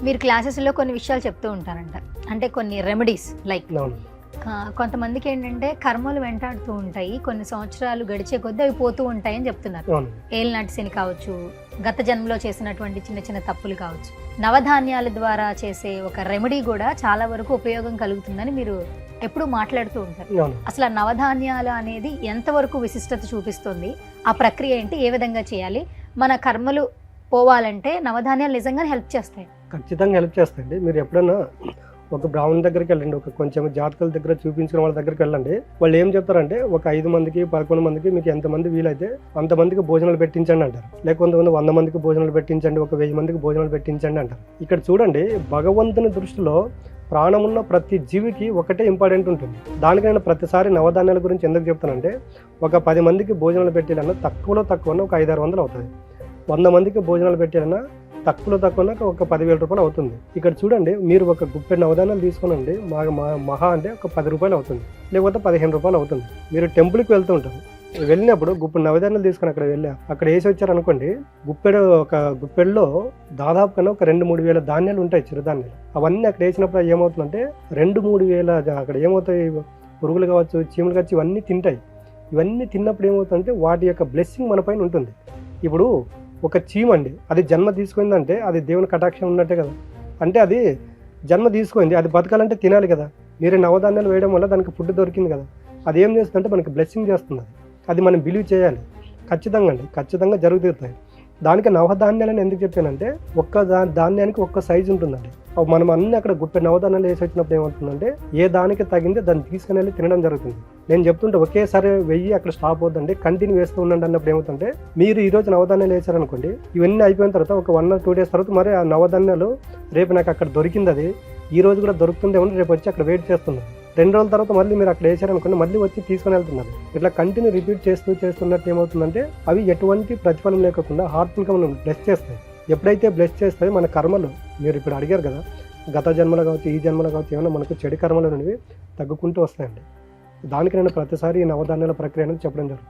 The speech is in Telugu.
మీరు క్లాసెస్‌లో కొన్ని విషయాలు చెప్తూ ఉంటారంట. అంటే కొన్ని రెమెడీస్ లైక్ అవును. కొంతమందికి ఏంటంటే కర్మలు వెంటాడుతూ ఉంటాయి. కొన్ని సంవత్సరాలు గడిచే కొద్దీ అవి పోతూ ఉంటాయని చెప్తున్నారు. అవును. ఏలినాటి శని కావచ్చు, గత జన్మలో చేసినటువంటి చిన్న చిన్న తప్పులు కావచ్చు. నవధాన్యాల ద్వారా చేసే ఒక రెమెడీ కూడా చాలా వరకు ఉపయోగం కలుగుతుందని మీరు ఎప్పుడూ మాట్లాడుతూ ఉంటారు. అవును. అసలు ఆ నవధాన్యాలు అనేది ఎంతవరకు విశిష్టత చూపిస్తుంది? ఆ ప్రక్రియ ఏంటి? ఏ విధంగా చేయాలి? మన కర్మలు పోవాలంటే నవధాన్యాలు నిజంగానే హెల్ప్ చేస్తాయి. ఖచ్చితంగా హెల్ప్ చేస్తాయండి. మీరు ఎప్పుడైనా ఒక బ్రాహ్మణ్ దగ్గరికి వెళ్ళండి, ఒక కొంచెం జాతకాల దగ్గర చూపించిన వాళ్ళ దగ్గరికి వెళ్ళండి. వాళ్ళు ఏం చెప్తారంటే ఒక 5 మందికి 11 మందికి మీకు ఎంతమంది వీలైతే అంతమందికి భోజనాలు పెట్టించండి అంటారు. లేకపోతే 100 మందికి భోజనాలు పెట్టించండి, ఒక 1000 మందికి భోజనాలు పెట్టించండి అంటారు. ఇక్కడ చూడండి, భగవంతుని దృష్టిలో ప్రాణమున్న ప్రతి జీవికి ఒకటే ఇంపార్టెంట్ ఉంటుంది. దానికైనా ప్రతిసారి నవధాన్యాల గురించి ఎందుకు చెప్తానంటే, ఒక 10 మందికి భోజనాలు పెట్టాలన్నా తక్కువలో తక్కువ ఒక 500-600 అవుతుంది. 100 మందికి భోజనాలు పెట్టాలన్నా తక్కువలో తక్కువ ఒక 10,000 రూపాయలు అవుతుంది. ఇక్కడ చూడండి, మీరు ఒక గుప్పెడు నవధాన్యాలు తీసుకోనండి, మహా అంటే ఒక 10 రూపాయలు అవుతుంది, లేకపోతే 15 రూపాయలు అవుతుంది. మీరు టెంపుల్కి వెళ్తూ ఉంటారు, వెళ్ళినప్పుడు గుప్పెడు నవధాన్యాలు తీసుకొని అక్కడ వేసి వచ్చారనుకోండి, ఒక గుప్పెడులో దాదాపు కన్నా ఒక 2-3 వేల ధాన్యాలు ఉంటాయి, చిరుధాన్యాలు. అవన్నీ అక్కడ వేసినప్పుడు ఏమవుతుందంటే 2-3 వేల అక్కడ ఏమవుతాయి, పురుగులు కావచ్చు, చీమలు కావచ్చు, ఇవన్నీ తింటాయి. ఇవన్నీ తిన్నప్పుడు ఏమవుతుందంటే వాటి యొక్క బ్లెస్సింగ్ మన పైన ఉంటుంది. ఇప్పుడు ఒక చీమ అండి, అది జన్మ తీసుకుందంటే అది దేవుని కటాక్షం ఉన్నట్టే కదా. అంటే అది జన్మ తీసుకుంది, అది బతకాలంటే తినాలి కదా. మీరు నవధాన్యాలు వేయడం వల్ల దానికి ఫుడ్ దొరికింది కదా. అది ఏం చేస్తుందంటే మనకి బ్లెస్సింగ్ చేస్తుంది. అది మనం బిలీవ్ చేయాలి. ఖచ్చితంగా అండి, ఖచ్చితంగా జరుగుతాయి. దానికి నవధాన్యాలని ఎందుకు చెప్పానంటే, ఒక్క ధాన్యానికి ఒక్క సైజు ఉంటుందండి. మనం అన్ని అక్కడ గుప్పెడు నవధాన్యాలు వేసి వచ్చినప్పుడు ఏమవుతుందంటే, ఏ దానికి తగిందే దాన్ని తీసుకుని వెళ్ళి తినడం జరుగుతుంది. నేను చెప్తుంటే ఒకేసారి వెయ్యి అక్కడ స్టాప్ అవుతుందండి, కంటిన్యూ వేస్తూ ఉండండి అన్నప్పుడు ఏమవుతుందంటే, మీరు ఈ రోజు నవధాన్యాలు వేసారనుకోండి, ఇవన్నీ అయిపోయిన తర్వాత ఒక 1 or 2 days తర్వాత మరి ఆ నవధాన్యాలు రేపు నాకు అక్కడ దొరికింది, అది ఈ రోజు కూడా దొరుకుతుందేమో, రేపు వచ్చి అక్కడ వెయిట్ చేస్తున్నాను. 2 రోజుల తర్వాత మళ్ళీ మీరు అక్కడ వేసారనుకోండి, మళ్ళీ వచ్చి తీసుకుని వెళ్తున్నారు. ఇట్లా కంటిన్యూ రిపీట్ చేస్తున్నట్టు ఏమవుతుందంటే, అవి ఎటువంటి ప్రతిఫలం లేకుండా హార్ట్ఫుల్గా మనం బ్లెస్ చేస్తాయి. ఎప్పుడైతే బ్లెస్ చేస్తాయో మన కర్మలు, మీరు ఇప్పుడు అడిగారు కదా, గత జన్మలో కావచ్చు, ఈ జన్మలో కావచ్చు, ఏమైనా మనకు చెడు కర్మలు అనేవి తగ్గుకుంటూ వస్తాయండి. దానికి నేను ప్రతిసారి ఈ నవధాన్యాల ప్రక్రియ అనేది చెప్పడం జరుగుతుంది.